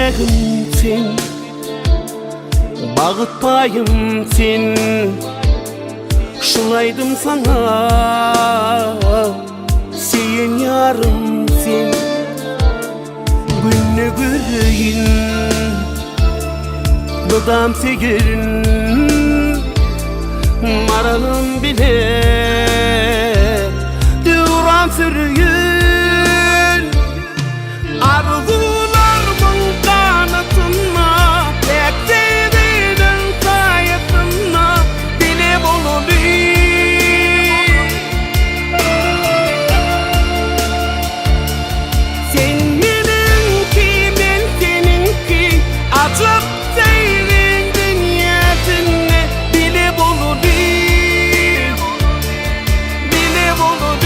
yüreğim sen, bağıtpayım sen. Şulaydım sana, sen yarım sen. Günü göreyim, dudam segerin, maralım bile duran sürüyün. Arzularımın kanatına, tek sevdiğinin sayesinde bile bulunayım. Sen benimki, ben seninki, acıp sevdiğin dünyasını bile bulunayım. Bile bulunayım,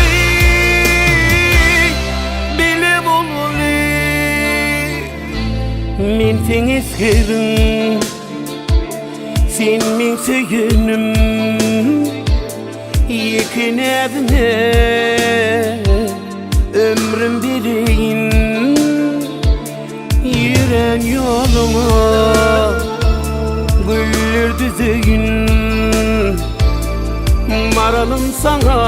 bile bulunayım. Men seni sevdim, sen men söyünüm. Yekin evine ömrüm vereyim. Yürüyen yoluma güller düzeyim. Maralım sana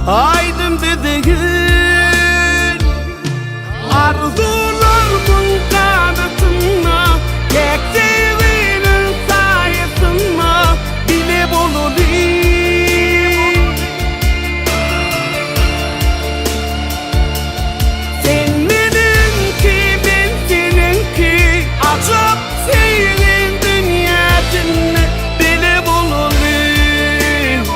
aydım düzeyim. Arzularımın kanatına, tek sevdiğinin sayesinde bile bulunayım. Sen benimki, ben seninki, acıp sevdiğin dünyasını bile bulunayım.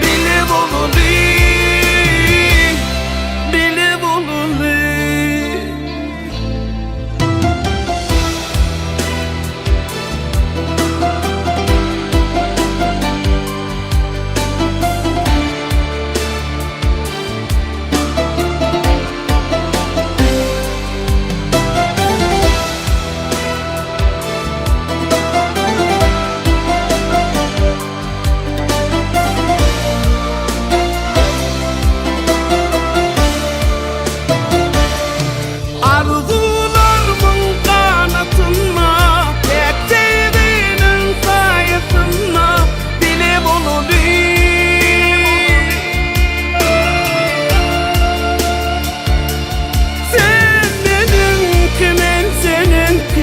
Bile bulunayım, bile bulunayım. Arzularımın kanatına, tek sevdiğinin sayesinde bile bulunayım. Sen benimki, ben seninki,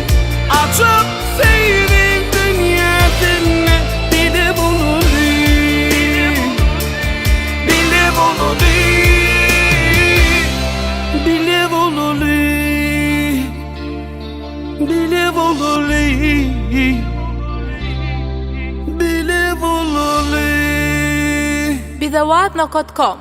acıp sevdiğin dünyasını bile bulunayım. Bile bulunayım, bile bulunayım, bile bulunayım, bile bulunayım. Bizawadna.com